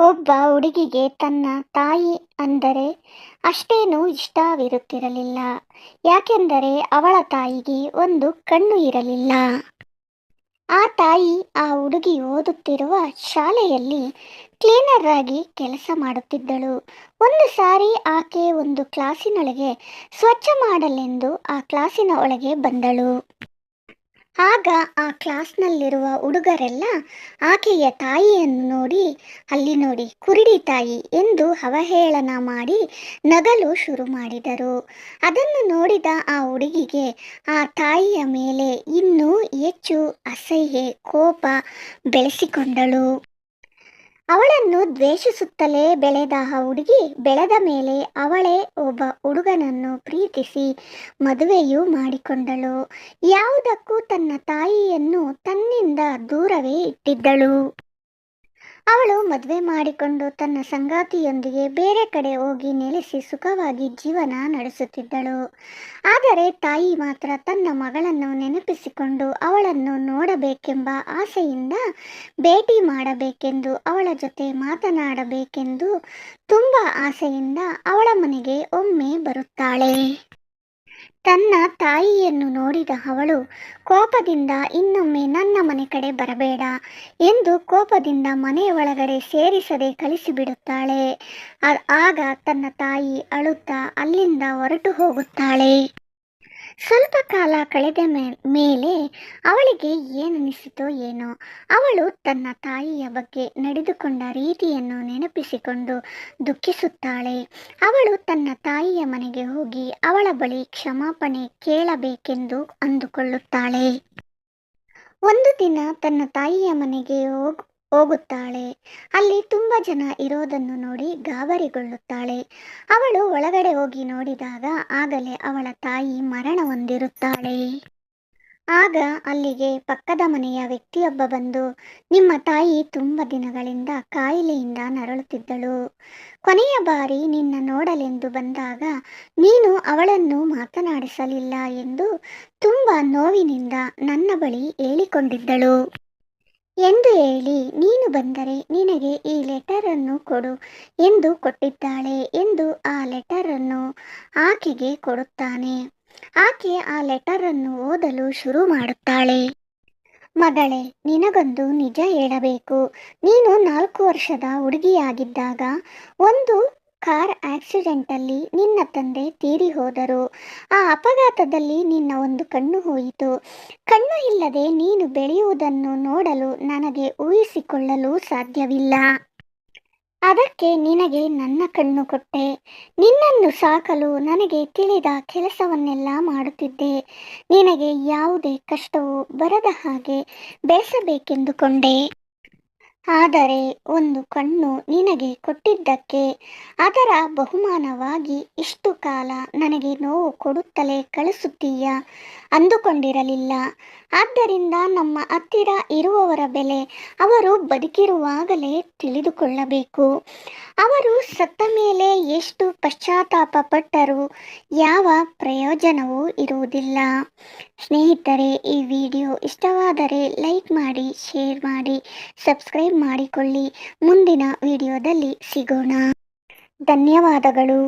ಒಬ್ಬ ಹುಡುಗಿಗೆ ತನ್ನ ತಾಯಿ ಅಂದರೆ ಅಷ್ಟೇನೂ ಇಷ್ಟವಿರುತ್ತಿರಲಿಲ್ಲ. ಯಾಕೆಂದರೆ ಅವಳ ತಾಯಿಗೆ ಒಂದು ಕಣ್ಣು ಇರಲಿಲ್ಲ. ಆ ತಾಯಿ ಆ ಹುಡುಗಿ ಓದುತ್ತಿರುವ ಶಾಲೆಯಲ್ಲಿ ಕ್ಲೀನರ್ ಆಗಿ ಕೆಲಸ ಮಾಡುತ್ತಿದ್ದಳು. ಒಂದು ಸಾರಿ ಆಕೆ ಒಂದು ಕ್ಲಾಸಿನೊಳಗೆ ಸ್ವಚ್ಛ ಮಾಡಲೆಂದು ಆ ಕ್ಲಾಸಿನ ಒಳಗೆ ಬಂದಳು. ಆಗ ಆ ಕ್ಲಾಸ್ನಲ್ಲಿರುವ ಹುಡುಗರೆಲ್ಲ ಆಕೆಯ ತಾಯಿಯನ್ನು ನೋಡಿ, ಅಲ್ಲಿ ನೋಡಿ ಕುರುಡಿ ತಾಯಿ ಎಂದು ಅವಹೇಳನ ಮಾಡಿ ನಗಲು ಶುರು ಮಾಡಿದರು. ಅದನ್ನು ನೋಡಿದ ಆ ಹುಡುಗಿಗೆ ಆ ತಾಯಿಯ ಮೇಲೆ ಇನ್ನೂ ಹೆಚ್ಚು ಅಸಹ್ಯೆ ಕೋಪ ಬೆಳೆಸಿಕೊಂಡಳು. ಅವಳನ್ನು ದ್ವೇಷಿಸುತ್ತಲೇ ಬೆಳೆದ ಆ ಹುಡುಗಿ ಬೆಳೆದ ಮೇಲೆ ಅವಳೇ ಒಬ್ಬ ಹುಡುಗನನ್ನು ಪ್ರೀತಿಸಿ ಮದುವೆಯೂ ಮಾಡಿಕೊಂಡಳು. ಯಾವುದಕ್ಕೂ ತನ್ನ ತಾಯಿಯನ್ನು ತನ್ನಿಂದ ದೂರವೇ ಇಟ್ಟಿದ್ದಳು. ಅವಳು ಮದುವೆ ಮಾಡಿಕೊಂಡು ತನ್ನ ಸಂಗಾತಿಯೊಂದಿಗೆ ಬೇರೆ ಕಡೆ ಹೋಗಿ ನೆಲೆಸಿ ಸುಖವಾಗಿ ಜೀವನ ನಡೆಸುತ್ತಿದ್ದಳು. ಆದರೆ ತಾಯಿ ಮಾತ್ರ ತನ್ನ ಮಗಳನ್ನು ನೆನಪಿಸಿಕೊಂಡು ಅವಳನ್ನು ನೋಡಬೇಕೆಂಬ ಆಸೆಯಿಂದ, ಭೇಟಿ ಮಾಡಬೇಕೆಂದು, ಅವಳ ಜೊತೆ ಮಾತನಾಡಬೇಕೆಂದು ತುಂಬ ಆಸೆಯಿಂದ ಅವಳ ಮನೆಗೆ ಒಮ್ಮೆ ಬರುತ್ತಾಳೆ. ತನ್ನ ತಾಯಿಯನ್ನು ನೋಡಿದ ಅವಳು ಕೋಪದಿಂದ ಇನ್ನೊಮ್ಮೆ ನನ್ನ ಮನೆ ಕಡೆ ಬರಬೇಡ ಎಂದು ಕೋಪದಿಂದ ಮನೆಯ ಒಳಗಡೆ ಸೇರಿಸದೆ ಕಳಿಸಿಬಿಡುತ್ತಾಳೆ. ಆಗ ತನ್ನ ತಾಯಿ ಅಳುತ್ತಾ ಅಲ್ಲಿಂದ ಹೊರಟು ಹೋಗುತ್ತಾಳೆ. ಸ್ವಲ್ಪ ಕಾಲ ಕಳೆದ ಮೇಲೆ ಅವಳಿಗೆ ಏನನಿಸಿತೋ ಏನೋ, ಅವಳು ತನ್ನ ತಾಯಿಯ ಬಗ್ಗೆ ನಡೆದುಕೊಂಡ ರೀತಿಯನ್ನು ನೆನಪಿಸಿಕೊಂಡು ದುಃಖಿಸುತ್ತಾಳೆ. ಅವಳು ತನ್ನ ತಾಯಿಯ ಮನೆಗೆ ಹೋಗಿ ಅವಳ ಬಳಿ ಕ್ಷಮಾಪಣೆ ಕೇಳಬೇಕೆಂದು ಅಂದುಕೊಳ್ಳುತ್ತಾಳೆ. ಒಂದು ದಿನ ತನ್ನ ತಾಯಿಯ ಮನೆಗೆ ಹೋಗುತ್ತಾಳೆ. ಅಲ್ಲಿ ತುಂಬ ಜನ ಇರೋದನ್ನು ನೋಡಿ ಗಾಬರಿಗೊಳ್ಳುತ್ತಾಳೆ. ಅವಳು ಒಳಗಡೆ ಹೋಗಿ ನೋಡಿದಾಗ ಆಗಲೇ ಅವಳ ತಾಯಿ ಮರಣ ಹೊಂದಿರುತ್ತಾಳೆ. ಆಗ ಅಲ್ಲಿಗೆ ಪಕ್ಕದ ಮನೆಯ ವ್ಯಕ್ತಿಯೊಬ್ಬ ಬಂದು, ನಿಮ್ಮ ತಾಯಿ ತುಂಬ ದಿನಗಳಿಂದ ಕಾಯಿಲೆಯಿಂದ ನರಳುತ್ತಿದ್ದಳು. ಕೊನೆಯ ಬಾರಿ ನಿನ್ನ ನೋಡಲೆಂದು ಬಂದಾಗ ನೀನು ಅವಳನ್ನು ಮಾತನಾಡಿಸಲಿಲ್ಲ ಎಂದು ತುಂಬ ನೋವಿನಿಂದ ನನ್ನ ಬಳಿ ಹೇಳಿಕೊಂಡಿದ್ದಳು ಎಂದು ಹೇಳಿ, ನೀನು ಬಂದರೆ ನಿನಗೆ ಈ ಲೆಟರನ್ನು ಕೊಡು ಎಂದು ಕೊಟ್ಟಿದ್ದಾಳೆ ಎಂದು ಆ ಲೆಟರನ್ನು ಆಕೆಗೆ ಕೊಡುತ್ತಾನೆ. ಆಕೆ ಆ ಲೆಟರನ್ನು ಓದಲು ಶುರು ಮಾಡುತ್ತಾಳೆ. ಮಗಳೇ, ನಿನಗೊಂದು ನಿಜ ಹೇಳಬೇಕು. ನೀನು 4 ವರ್ಷದ ಹುಡುಗಿಯಾಗಿದ್ದಾಗ ಒಂದು ಕಾರ್ ಆಕ್ಸಿಡೆಂಟಲ್ಲಿ ನಿನ್ನ ತಂದೆ ತೀರಿ ಹೋದರು. ಆ ಅಪಘಾತದಲ್ಲಿ ನಿನ್ನ ಒಂದು ಕಣ್ಣು ಹೋಯಿತು. ಕಣ್ಣು ಇಲ್ಲದೆ ನೀನು ಬೆಳೆಯುವುದನ್ನು ನೋಡಲು ನನಗೆ ಊಹಿಸಿಕೊಳ್ಳಲು ಸಾಧ್ಯವಿಲ್ಲ. ಅದಕ್ಕೆ ನಿನಗೆ ನನ್ನ ಕಣ್ಣು ಕೊಟ್ಟೆ. ನಿನ್ನನ್ನು ಸಾಕಲು ನನಗೆ ತಿಳಿದ ಕೆಲಸವನ್ನೆಲ್ಲ ಮಾಡುತ್ತಿದ್ದೆ. ನಿನಗೆ ಯಾವುದೇ ಕಷ್ಟವೂ ಬರದ ಹಾಗೆ ಬೆಳೆಸಬೇಕೆಂದುಕೊಂಡೆ. ಆದರೆ ಒಂದು ಕಣ್ಣು ನಿನಗೆ ಕೊಟ್ಟಿದ್ದಕ್ಕೆ ಅದರ ಬಹುಮಾನವಾಗಿ ಇಷ್ಟು ಕಾಲ ನನಗೆ ನೋವು ಕೊಡುತ್ತಲೇ ಕಳಿಸುತ್ತೀಯ ಅಂದುಕೊಂಡಿರಲಿಲ್ಲ. ಆದ್ದರಿಂದ ನಮ್ಮ ಹತ್ತಿರ ಇರುವವರ ಬೆಲೆ ಅವರು ಬದುಕಿರುವಾಗಲೇ ತಿಳಿದುಕೊಳ್ಳಬೇಕು. ಅವರು ಸತ್ತ ಮೇಲೆ ಎಷ್ಟು ಪಶ್ಚಾತ್ತಾಪ ಪಟ್ಟರೂ ಯಾವ ಪ್ರಯೋಜನವೂ ಇರುವುದಿಲ್ಲ. ಸ್ನೇಹಿತರೆ, ಈ ವಿಡಿಯೋ ಇಷ್ಟವಾದರೆ ಲೈಕ್ ಮಾಡಿ, ಶೇರ್ ಮಾಡಿ, ಸಬ್ಸ್ಕ್ರೈಬ್ ಮಾಡಿಕೊಳ್ಳಿ. ಮುಂದಿನ ವಿಡಿಯೋದಲ್ಲಿ ಸಿಗೋಣ. ಧನ್ಯವಾದಗಳು.